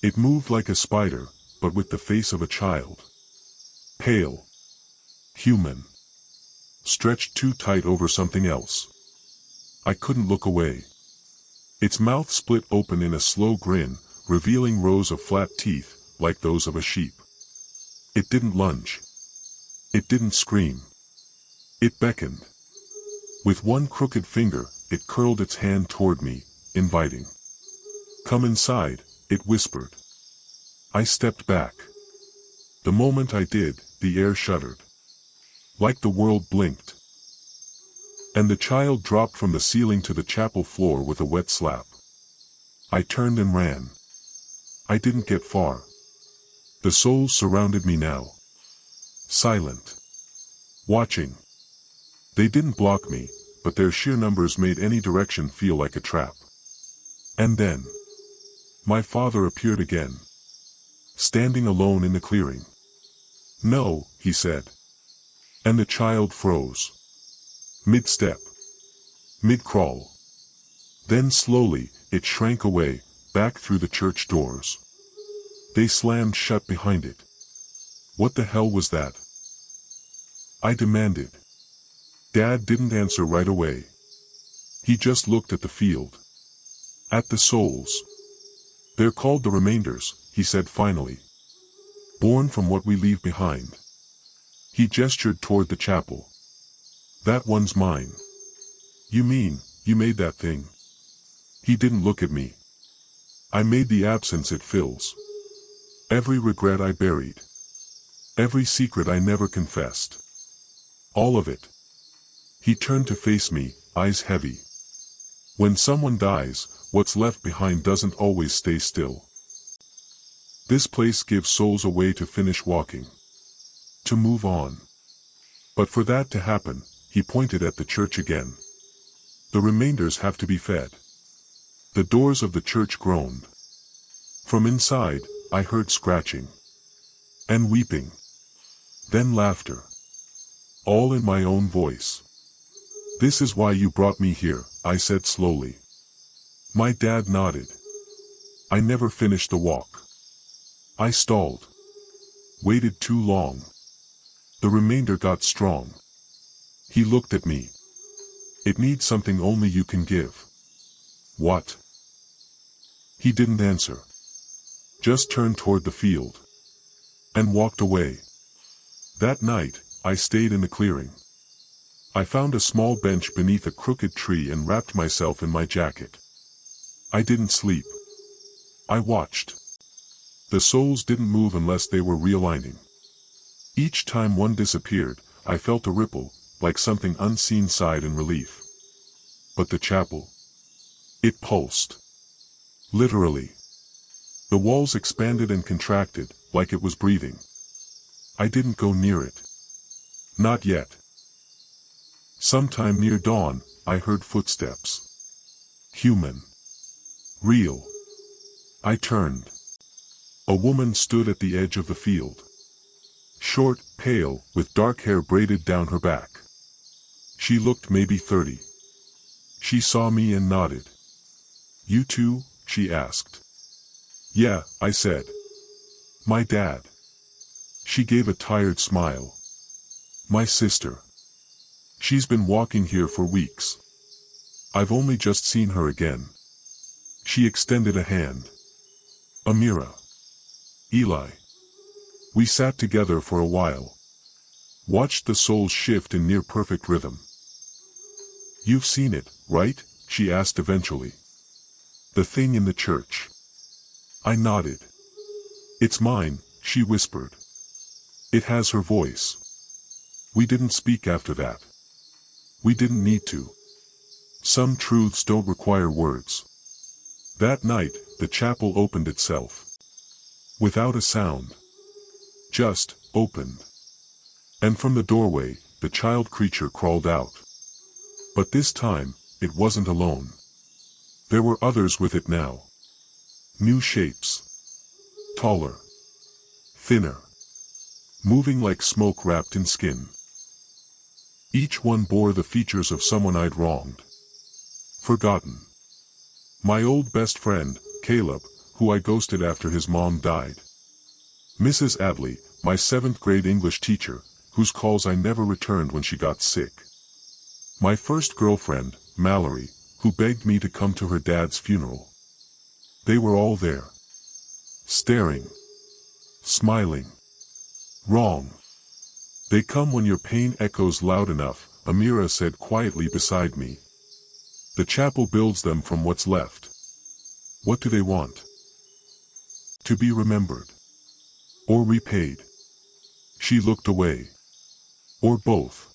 It moved like a spider, but with the face of a child. Pale. Human. Stretched too tight over something else. I couldn't look away. Its mouth split open in a slow grin, revealing rows of flat teeth, like those of a sheep. It didn't lunge. It didn't scream. It beckoned. With one crooked finger, it curled its hand toward me, inviting. "Come inside," it whispered. I stepped back. The moment I did, the air shuddered. Like the world blinked. And the child dropped from the ceiling to the chapel floor with a wet slap. I turned and ran. I didn't get far. The souls surrounded me now. Silent. Watching. They didn't block me, but their sheer numbers made any direction feel like a trap. And then, my father appeared again. Standing alone in the clearing. "No," he said. And the child froze. Mid-step. Mid-crawl. Then slowly, it shrank away, back through the church doors. They slammed shut behind it. What the hell was that? I demanded. Dad didn't answer right away. He just looked at the field. At the souls. "They're called the remainders," he said finally. "Born from what we leave behind." He gestured toward the chapel. "That one's mine." "You mean, you made that thing?" He didn't look at me. "I made the absence it fills. Every regret I buried. Every secret I never confessed. All of it." He turned to face me, eyes heavy. "When someone dies, what's left behind doesn't always stay still. This place gives souls a way to finish walking. To move on. But for that to happen," he pointed at the church again. "The remainders have to be fed." The doors of the church groaned. From inside, I heard scratching. And weeping. Then laughter. All in my own voice. "This is why you brought me here," I said slowly. My dad nodded. "I never finished the walk. I stalled. Waited too long. The remainder got strong." He looked at me. "It needs something only you can give." "What?" He didn't answer. Just turned toward the field. And walked away. That night, I stayed in the clearing. I found a small bench beneath a crooked tree and wrapped myself in my jacket. I didn't sleep. I watched. The souls didn't move unless they were realigning. Each time one disappeared, I felt a ripple, like something unseen sighed in relief. But the chapel. It pulsed. Literally. The walls expanded and contracted, like it was breathing. I didn't go near it. Not yet. Sometime near dawn, I heard footsteps. Human. Real. I turned. A woman stood at the edge of the field. Short, pale, with dark hair braided down her back. She looked maybe 30. She saw me and nodded. "You too?" she asked. "Yeah," I said. "My dad." She gave a tired smile. "My sister. She's been walking here for weeks. I've only just seen her again." She extended a hand. "Amira. Eli." We sat together for a while. Watched the souls shift in near-perfect rhythm. "You've seen it, right?" she asked eventually. "The thing in the church." I nodded. "It's mine," she whispered. "It has her voice." We didn't speak after that. We didn't need to. Some truths don't require words. That night, the chapel opened itself. Without a sound. Just opened. And from the doorway, the child creature crawled out. But this time, it wasn't alone. There were others with it now. New shapes. Taller. Thinner. Moving like smoke wrapped in skin. Each one bore the features of someone I'd wronged. Forgotten. My old best friend, Caleb, who I ghosted after his mom died. Mrs. Adley, my 7th grade English teacher, whose calls I never returned when she got sick. My first girlfriend, Mallory, who begged me to come to her dad's funeral. They were all there. Staring. Smiling. Wrong. They come when your pain echoes loud enough, Amira said quietly beside me. The chapel builds them from what's left. What do they want? To be remembered. Or repaid. She looked away. Or both.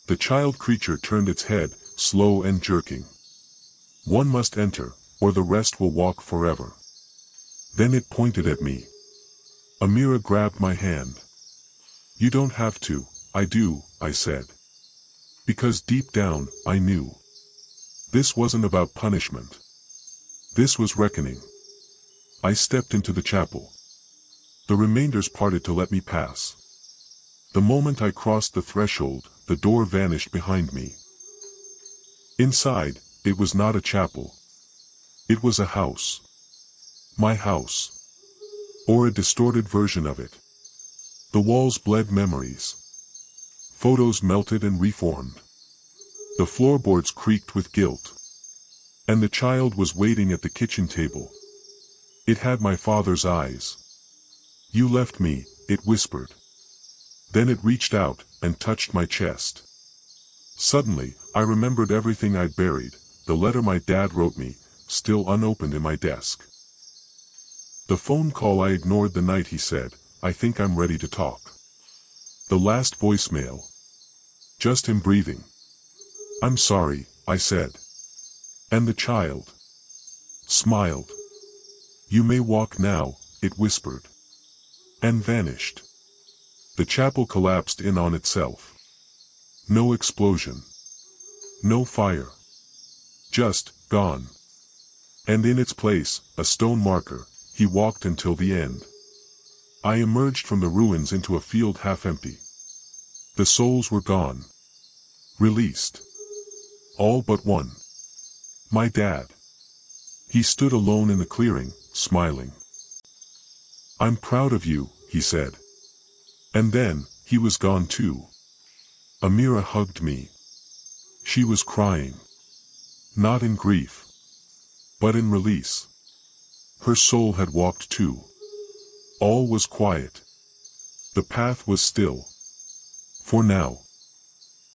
The child creature turned its head, slow and jerking. One must enter, or the rest will walk forever. Then it pointed at me. Amira grabbed my hand. You don't have to, I do, I said. Because deep down, I knew. This wasn't about punishment. This was reckoning. I stepped into the chapel. The remainders parted to let me pass. The moment I crossed the threshold, the door vanished behind me. Inside, it was not a chapel. It was a house. My house. Or a distorted version of it. The walls bled memories. Photos melted and reformed. The floorboards creaked with guilt. And the child was waiting at the kitchen table. It had my father's eyes. You left me, it whispered. Then it reached out, and touched my chest. Suddenly, I remembered everything I'd buried, the letter my dad wrote me, still unopened in my desk. The phone call I ignored the night he said, I think I'm ready to talk. The last voicemail. Just him breathing. I'm sorry, I said. And the child smiled. You may walk now, it whispered. And vanished. The chapel collapsed in on itself. No explosion. No fire. Just, gone. And in its place, a stone marker, he walked until the end. I emerged from the ruins into a field half empty. The souls were gone. Released. All but one. My dad. He stood alone in the clearing, smiling. I'm proud of you, he said. And then, he was gone too. Amira hugged me. She was crying. Not in grief. But in release. Her soul had walked too. All was quiet. The path was still. For now.